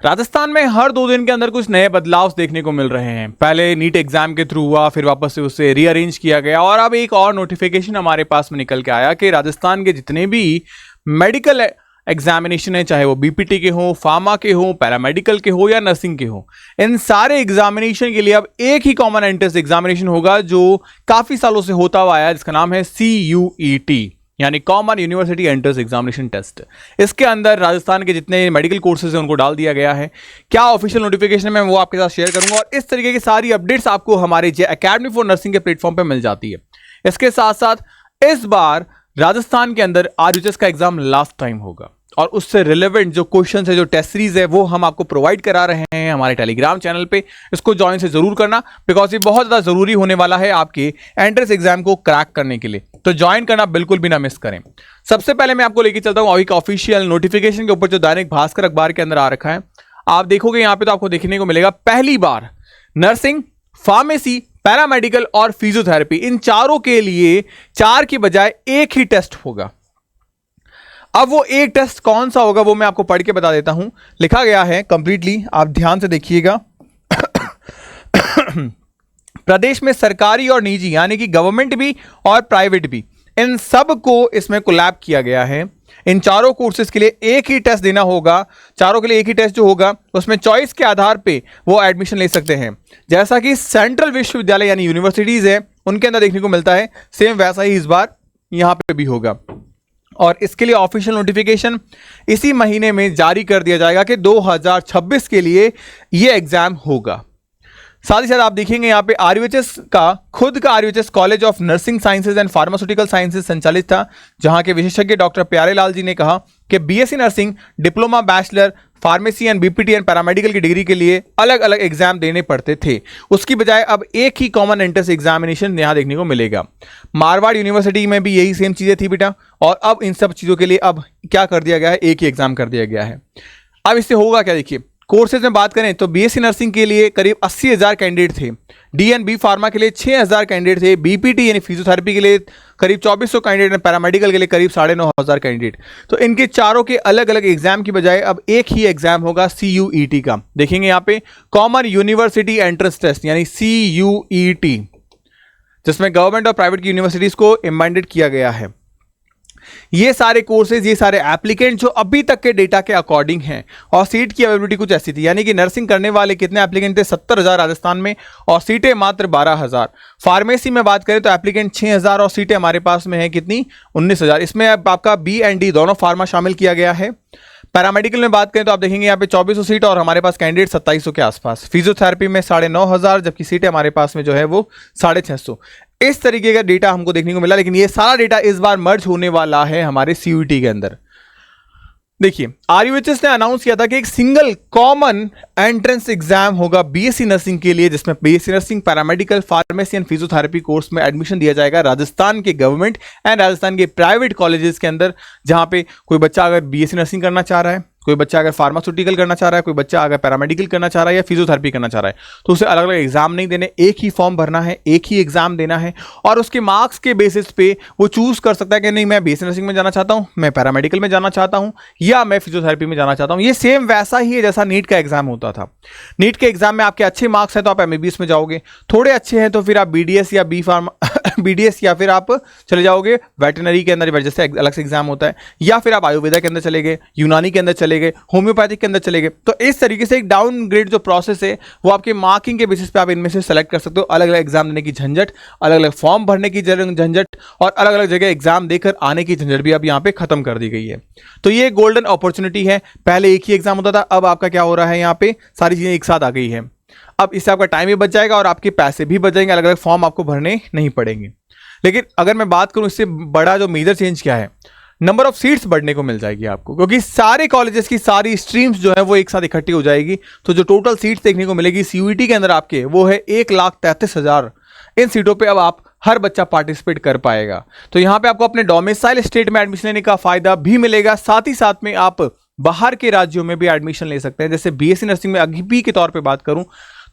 राजस्थान में हर 2 दिन के अंदर कुछ नए बदलाव देखने को मिल रहे हैं। पहले नीट एग्जाम के थ्रू हुआ, फिर वापस से उसे रीअरेंज किया गया और अब एक और नोटिफिकेशन हमारे पास में निकल के आया कि राजस्थान के जितने भी मेडिकल एग्जामिनेशन है, चाहे वो बीपीटी के हो, फार्मा के हो, पैरामेडिकल के हो या नर्सिंग के हो, इन सारे एग्जामिनेशन के लिए अब एक ही कॉमन एंट्रेंस एग्जामिनेशन होगा जो काफी सालों से होता हुआ आया, जिसका नाम है CUET यानी common university entrance examination test. इसके अंदर राजस्थान के जितने मेडिकल कोर्सेज हैं उनको डाल दिया गया है। क्या ऑफिशियल नोटिफिकेशन है मैं वो आपके साथ शेयर करूंगा और इस तरीके की सारी अपडेट्स आपको हमारे जे अकेडमी फॉर नर्सिंग के प्लेटफॉर्म पे मिल जाती है। इसके साथ साथ इस बार राजस्थान के अंदर RUHS का एग्जाम लास्ट टाइम होगा और उससे रिलेवेंट जो क्वेश्चन है, जो टेस्ट सीरीज है, वो हम आपको प्रोवाइड करा रहे हैं हमारे टेलीग्राम चैनल पे। इसको ज्वाइन से जरूर करना बिकॉज ये बहुत ज़्यादा जरूरी होने वाला है आपके एंट्रेंस एग्जाम को क्रैक करने के लिए, तो ज्वाइन करना बिल्कुल भी ना मिस करें। सबसे पहले मैं आपको लेके चलता हूँ अभी का ऑफिशियल नोटिफिकेशन के ऊपर जो दैनिक भास्कर अखबार के अंदर आ रखा है। आप देखोगे यहाँ पे तो आपको देखने को मिलेगा पहली बार नर्सिंग, फार्मेसी, पैरामेडिकल और फिजियोथेरेपी, इन चारों के लिए 4 की बजाय एक ही टेस्ट होगा। अब वो एक टेस्ट कौन सा होगा वो मैं आपको पढ़ के बता देता हूं। लिखा गया है कंप्लीटली, आप ध्यान से देखिएगा। प्रदेश में सरकारी और निजी यानी कि गवर्नमेंट भी और प्राइवेट भी, इन सब को इसमें कोलैब किया गया है। इन चारों कोर्सेज के लिए एक ही टेस्ट देना होगा। चारों के लिए एक ही टेस्ट जो होगा उसमें चॉइस के आधार पे वो एडमिशन ले सकते हैं। जैसा कि सेंट्रल विश्वविद्यालय यानी यूनिवर्सिटीज है उनके अंदर देखने को मिलता है, सेम वैसा ही इस बार यहां पे भी होगा। और इसके लिए ऑफिशियल नोटिफिकेशन इसी महीने में जारी कर दिया जाएगा कि 2026 के लिए ये एग्जाम होगा। साथ ही साथ आप देखेंगे यहाँ पे RUHS का खुद का RUHS college of nursing sciences and pharmaceutical sciences संचालित था, जहां के विशेषज्ञ डॉक्टर प्यारेलाल जी ने कहा कि BSc nursing, diploma, bachelor, pharmacy and BPT and paramedical की डिग्री के लिए अलग अलग एग्जाम देने पड़ते थे। उसकी बजाय अब एक ही कॉमन एंट्रेंस एग्जामिनेशन यहां देखने को मिलेगा। मारवाड़ यूनिवर्सिटी में भी यही सेम चीजें थी बेटा, और अब इन सब चीजों के लिए अब क्या कर दिया गया है, एक ही एग्जाम कर दिया गया है। अब इससे होगा क्या, देखिए कोर्सेज में बात करें तो BSc नर्सिंग के लिए करीब 80,000 कैंडिडेट थे, DNB फार्मा के लिए 6,000 कैंडिडेट थे, बीपीटी यानी फिजियोथेरेपी के लिए करीब 2400 कैंडिडेट, पैरामेडिकल के लिए करीब 9,500 कैंडिडेट। तो इनके चारों के अलग अलग एग्जाम की बजाय अब एक ही एग्जाम होगा CUET का। देखेंगे यहाँ पे कॉमन यूनिवर्सिटी एंट्रेंस टेस्ट यानी CUET, जिसमें गवर्नमेंट और प्राइवेट की यूनिवर्सिटीज को इम्बाइंडेड किया गया है। ये सारे कोर्सेज, ये सारे एप्लीकेंट जो अभी तक के डेटा के अकॉर्डिंग हैं, और सीट की अवेलेबिलिटी कुछ ऐसी थी, यानी कि नर्सिंग करने वाले कितने एप्लीकेंट थे, 70,000 राजस्थान में और सीटें मात्र 12,000। फार्मेसी में बात करें तो एप्लीकेंट 6,000 और सीटें हमारे पास में है कितनी, 19,000। इसमें अब आपका B and D दोनों फार्मा शामिल किया गया है। पैरामेडिकल में बात करें तो आप देखेंगे यहाँ पे 2400 सीट और हमारे पास कैंडिडेट 2700 के आसपास। फिजियोथेरेपी में 9,500, जबकि सीटें हमारे पास में जो है वो 650। इस तरीके का डेटा हमको देखने को मिला, लेकिन ये सारा डेटा इस बार मर्ज होने वाला है हमारे CUET के अंदर। देखिए RUHS ने अनाउंस किया था कि एक सिंगल कॉमन एंट्रेंस एग्जाम होगा BSc नर्सिंग के लिए, जिसमें BSc nursing, paramedical, pharmacy and physiotherapy course में एडमिशन दिया जाएगा राजस्थान के गवर्नमेंट एंड राजस्थान के प्राइवेट कॉलेजेस के अंदर। जहां पे कोई बच्चा अगर BSc नर्सिंग करना चाह रहा है, कोई बच्चा अगर फार्मास्यूटिकल करना चाह रहा है, कोई बच्चा अगर पैरामेडिकल करना चाह रहा है या फिजियोथेरेपी करना चाह रहा है, तो उसे अलग अलग एग्जाम नहीं देने, एक ही फॉर्म भरना है, एक ही एग्जाम देना है और उसके मार्क्स के बेसिस पे वो चूज कर सकता है कि नहीं मैं BSc नर्सिंग में जाना चाहता हूं, मैं पैरामेडिकल में जाना चाहता हूं या मैं फिजियोथेरेपी में जाना चाहता हूं। ये सेम वैसा ही है जैसा नीट का एग्जाम होता था। नीट के एग्जाम में आपके अच्छे मार्क्स हैं तो आप MBBS में जाओगे, थोड़े अच्छे हैं तो फिर आप BDS या BDS या फिर आप चले जाओगे वेटरनरी के अंदर, जैसे अलग से एग्जाम होता है, या फिर आप आयुर्वेदा के अंदर चले गए, यूनानी के अंदर चले गए, होम्योपैथिक के अंदर चले गए। तो इस तरीके से एक डाउनग्रेड जो प्रोसेस है वो आपके मार्किंग के बेसिस पे आप इनमें से सेलेक्ट कर सकते हो। अलग अलग एग्जाम देने की झंझट, अलग अलग फॉर्म भरने की झंझट और अलग अलग जगह एग्जाम देकर आने की झंझट भी अब यहाँ पे खत्म कर दी गई है। तो ये गोल्डन अपॉर्चुनिटी है। पहले एक ही एग्जाम होता था, अब आपका क्या हो रहा है, यहाँ पे सारी चीजें एक साथ आ गई है। अब इससे आपका टाइम भी बच जाएगा और आपके पैसे भी बच जाएंगे, अलग अलग फॉर्म आपको भरने नहीं पड़ेंगे। लेकिन अगर मैं बात करूं इससे बड़ा जो मेजर चेंज क्या है, नंबर ऑफ सीट्स बढ़ने को मिल जाएगी आपको, क्योंकि सारे कॉलेजेस की सारी स्ट्रीम्स जो है वो एक साथ इकट्ठी हो जाएगी। तो जो टोटल सीट्स देखने को मिलेगी CUET के अंदर आपके, वो है 1,33,000। इन सीटों पे अब आप हर बच्चा पार्टिसिपेट कर पाएगा। तो यहाँ पे आपको अपने डोमिसाइल स्टेट में एडमिशन लेने का फायदा भी मिलेगा, साथ ही साथ में आप बाहर के राज्यों में भी एडमिशन ले सकते हैं। जैसे BSc नर्सिंग में अभी के तौर पे बात करूं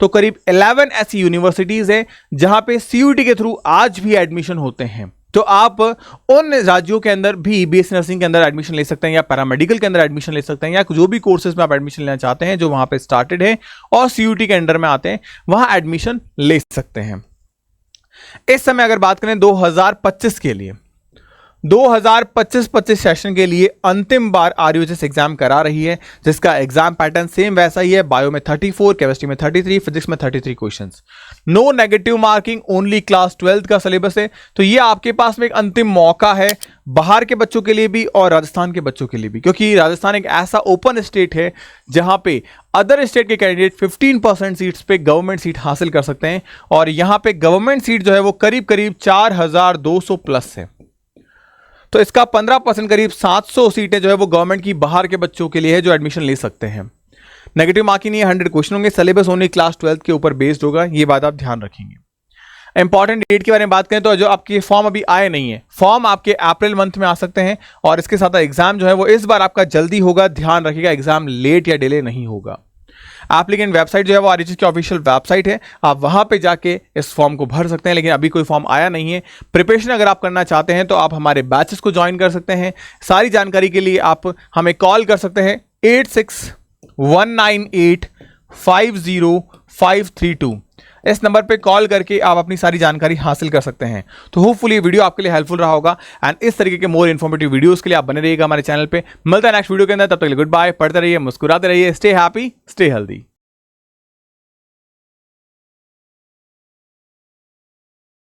तो करीब 11 ऐसी यूनिवर्सिटीज हैं जहां पे CUET के थ्रू आज भी एडमिशन होते हैं। तो आप उन राज्यों के अंदर भी बीएससी नर्सिंग के अंदर एडमिशन ले सकते हैं, या पैरामेडिकल के अंदर एडमिशन ले सकते हैं, या जो भी कोर्सेज में आप एडमिशन लेना चाहते हैं जो वहां पे स्टार्टेड है और सीयूटी के अंडर में आते हैं, वहां एडमिशन ले सकते हैं। इस समय अगर बात करें 2025 के लिए, 2025 सेशन के लिए अंतिम बार आरयूएचएस एग्जाम करा रही है, जिसका एग्जाम पैटर्न सेम वैसा ही है। बायो में 34, केमिस्ट्री में 33, फिजिक्स में 33 questions. No negative marking, only class 12 का सिलेबस है। तो ये आपके पास में एक अंतिम मौका है बाहर के बच्चों के लिए भी और राजस्थान के बच्चों के लिए भी, क्योंकि राजस्थान एक ऐसा ओपन स्टेट है जहां पे अदर स्टेट के कैंडिडेट 15% सीट्स पे गवर्नमेंट सीट हासिल कर सकते हैं, और यहां पे गवर्नमेंट सीट जो है वो करीब करीब 4200 प्लस है। तो इसका 15% करीब 700 सीटें जो है वो गवर्नमेंट की बाहर के बच्चों के लिए है जो एडमिशन ले सकते हैं। नेगेटिव मार्किंग नहीं है, 100 क्वेश्चन होंगे, सिलेबस ओनली क्लास 12 के ऊपर बेस्ड होगा, ये बात आप ध्यान रखेंगे। इंपॉर्टेंट डेट के बारे में बात करें तो जो आपके फॉर्म अभी आए नहीं है, फॉर्म आपके अप्रैल मंथ में आ सकते हैं, और इसके साथ एग्जाम जो है वो इस बार आपका जल्दी होगा, ध्यान रखिएगा, एग्जाम लेट या डिले नहीं होगा। एप्लीकेंट वेबसाइट जो है वो आरयूएचएस की ऑफिशियल वेबसाइट है, आप वहां पे जाके इस फॉर्म को भर सकते हैं, लेकिन अभी कोई फॉर्म आया नहीं है। प्रिपरेशन अगर आप करना चाहते हैं तो आप हमारे बैचेस को ज्वाइन कर सकते हैं। सारी जानकारी के लिए आप हमें कॉल कर सकते हैं 8619850532। इस नंबर पे कॉल करके आप अपनी सारी जानकारी हासिल कर सकते हैं। तो होपफुली वीडियो आपके लिए हेल्पफुल रहा होगा, एंड इस तरीके के मोर इन्फॉर्मेटिव वीडियोस के लिए आप बने रहिएगा हमारे चैनल पे। मिलता है नेक्स्ट वीडियो के अंदर, तब तक गुड बाय, पढ़ते रहिए, मुस्कुराते रहिए, स्टे हैप्पी, स्टे हेल्दी।